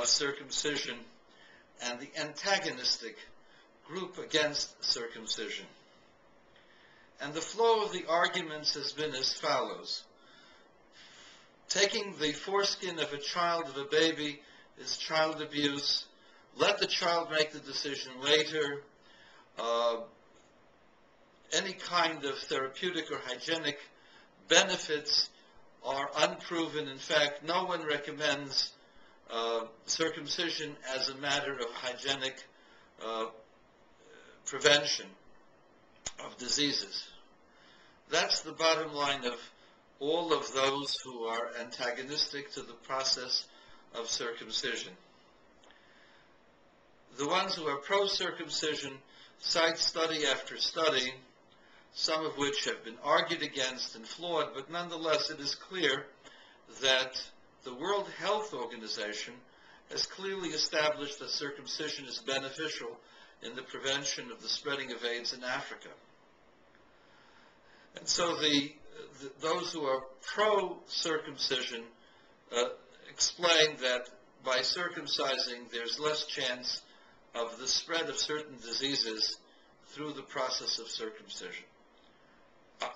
circumcision and the antagonistic group against circumcision. And the flow of the arguments has been as follows. Taking the foreskin of a child, of a baby, is child abuse. Let the child make the decision later. Any kind of therapeutic or hygienic benefits are unproven. In fact, no one recommends circumcision as a matter of hygienic prevention of diseases. That's the bottom line of all of those who are antagonistic to the process of circumcision. The ones who are pro-circumcision cite study after study, some of which have been argued against and flawed, but nonetheless it is clear that the World Health Organization has clearly established that circumcision is beneficial in the prevention of the spreading of AIDS in Africa. And so those who are pro-circumcision explain that by circumcising there's less chance of the spread of certain diseases through the process of circumcision.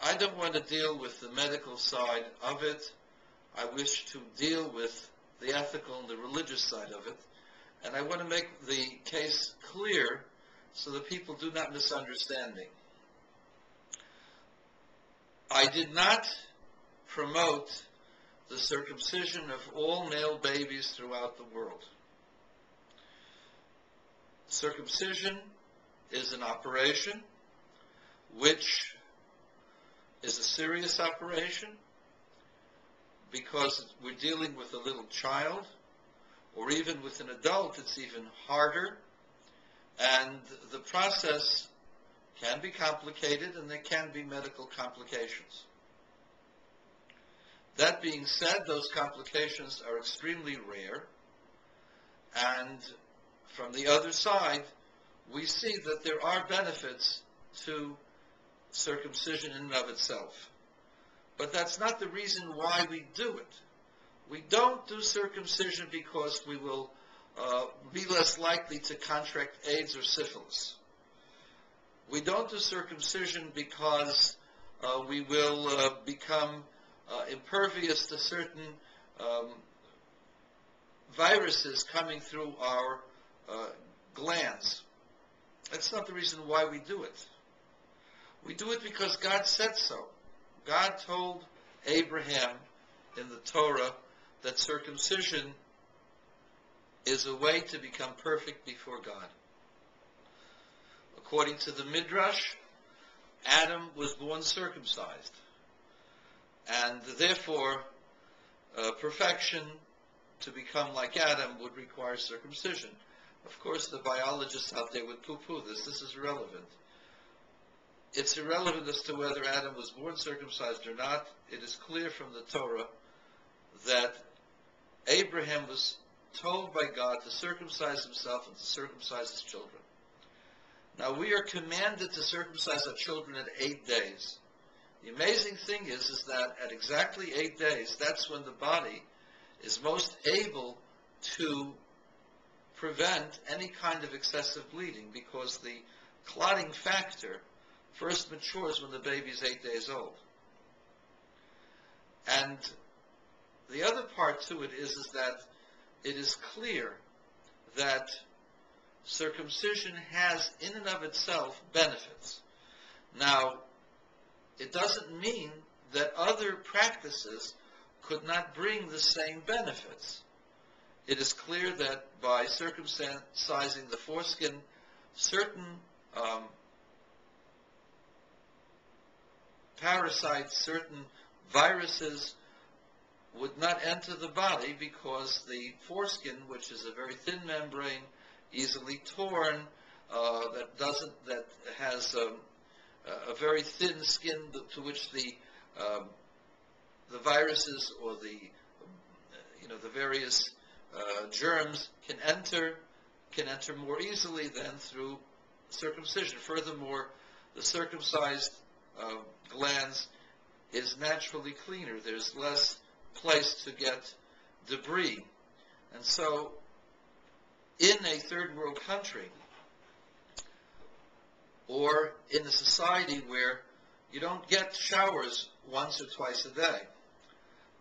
I don't want to deal with the medical side of it. I wish to deal with the ethical and the religious side of it. And I want to make the case clear so that people do not misunderstand me. I did not promote the circumcision of all male babies throughout the world. Circumcision is an operation which is a serious operation because we're dealing with a little child, or even with an adult it's even harder, and the process can be complicated and there can be medical complications. That being said, those complications are extremely rare, and from the other side we see that there are benefits to circumcision in and of itself. But that's not the reason why we do it. We don't do circumcision because we will be less likely to contract AIDS or syphilis. We don't do circumcision because we will become impervious to certain viruses coming through our glands. That's not the reason why we do it. We do it because God said so. God told Abraham in the Torah that circumcision is a way to become perfect before God. According to the Midrash, Adam was born circumcised, and therefore perfection to become like Adam would require circumcision. Of course, the biologists out there would poo-poo this. This is irrelevant. It's irrelevant as to whether Adam was born circumcised or not. It is clear from the Torah that Abraham was told by God to circumcise himself and to circumcise his children. Now, we are commanded to circumcise our children at 8 days. The amazing thing is that at exactly 8 days, that's when the body is most able to prevent any kind of excessive bleeding, because the clotting factor first matures when the baby is 8 days old. And the other part to it is that it is clear that circumcision has in and of itself benefits. Now, it doesn't mean that other practices could not bring the same benefits. It is clear that by circumcising the foreskin, certain parasites, certain viruses would not enter the body, because the foreskin, which is a very thin membrane, easily torn, that has a very thin skin to which the viruses or the various germs can enter more easily than through circumcision. Furthermore, the circumcised glands is naturally cleaner. There's less place to get debris. And so in a third world country, or in a society where you don't get showers once or twice a day,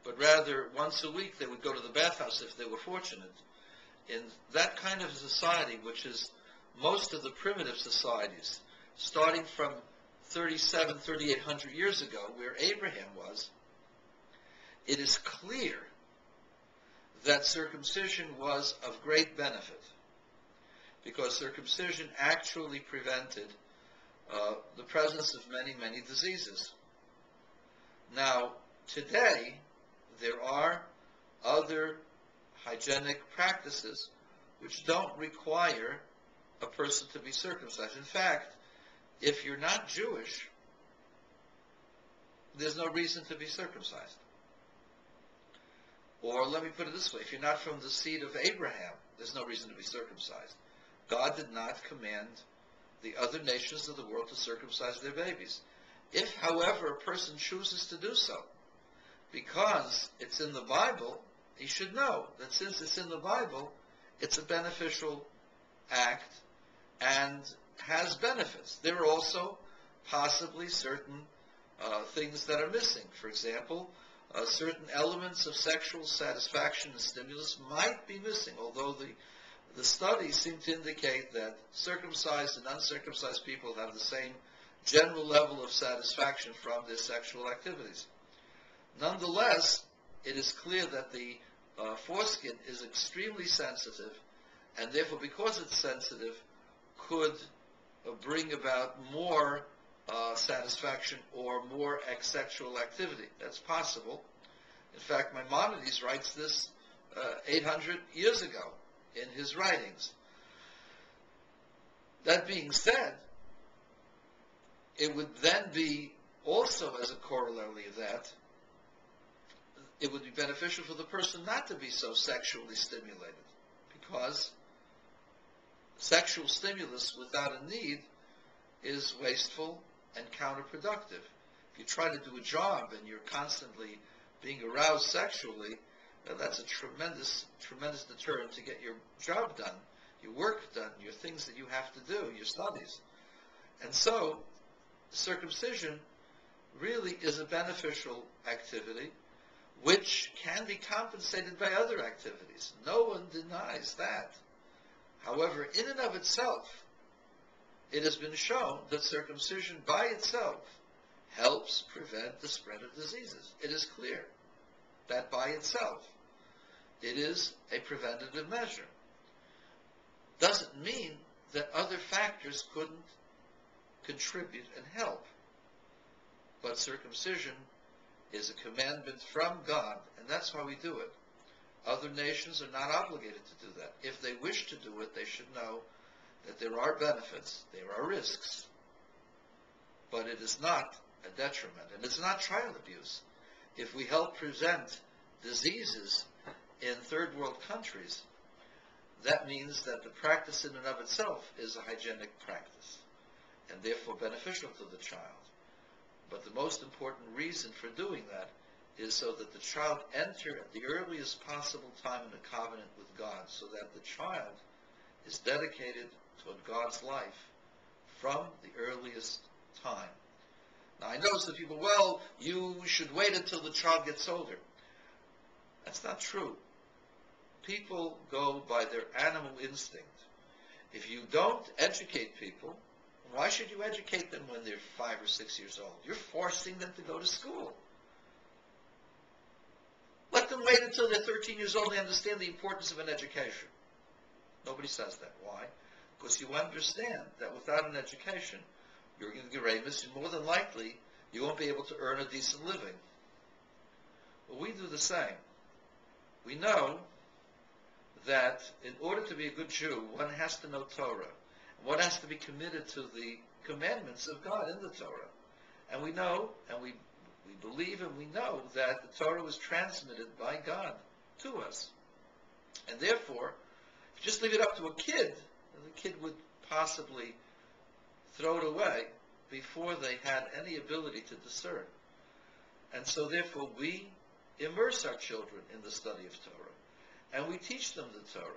but rather once a week they would go to the bathhouse if they were fortunate. In that kind of society, which is most of the primitive societies, starting from 3,800 years ago, where Abraham was, it is clear that circumcision was of great benefit, because circumcision actually prevented the presence of many, many diseases. Now, today, there are other hygienic practices which don't require a person to be circumcised. In fact, if you're not Jewish, there's no reason to be circumcised. Or let me put it this way, if you're not from the seed of Abraham, there's no reason to be circumcised. God did not command the other nations of the world to circumcise their babies. If, however, a person chooses to do so, because it's in the Bible, he should know that since it's in the Bible, it's a beneficial act and has benefits. There are also possibly certain things that are missing. For example, certain elements of sexual satisfaction and stimulus might be missing, although the studies seem to indicate that circumcised and uncircumcised people have the same general level of satisfaction from their sexual activities. Nonetheless, it is clear that the foreskin is extremely sensitive, and therefore, because it's sensitive, could bring about more satisfaction or more sexual activity. That's possible. In fact, Maimonides writes this 800 years ago in his writings. That being said, it would then be also, as a corollary of that, it would be beneficial for the person not to be so sexually stimulated, because sexual stimulus without a need is wasteful and counterproductive. If you try to do a job and you're constantly being aroused sexually, that's a tremendous, tremendous deterrent to get your job done, your work done, your things that you have to do, your studies. And so, circumcision really is a beneficial activity which can be compensated by other activities. No one denies that. However, in and of itself, it has been shown that circumcision by itself helps prevent the spread of diseases. It is clear that by itself, it is a preventative measure. Doesn't mean that other factors couldn't contribute and help. But circumcision is a commandment from God, and that's why we do it. Other nations are not obligated to do that. If they wish to do it, they should know that there are benefits, there are risks, but it is not a detriment, and it's not child abuse. If we help prevent diseases in third world countries, that means that the practice in and of itself is a hygienic practice, and therefore beneficial to the child. But the most important reason for doing that is so that the child enter at the earliest possible time in a covenant with God, so that the child is dedicated toward God's life from the earliest time. Now, I know some people, well, you should wait until the child gets older. That's not true. People go by their animal instinct. If you don't educate people, why should you educate them when they're 5 or 6 years old? You're forcing them to go to school. Let them wait until they're 13 years old and they understand the importance of an education. Nobody says that. Why? Because you understand that without an education, you're going to get ramus, and more than likely, you won't be able to earn a decent living. Well, we do the same. We know that in order to be a good Jew, one has to know Torah. One has to be committed to the commandments of God in the Torah. And we know, and we believe and we know that the Torah was transmitted by God to us. And therefore, if you just leave it up to a kid, the kid would possibly throw it away before they had any ability to discern. And so therefore we immerse our children in the study of Torah. And we teach them the Torah.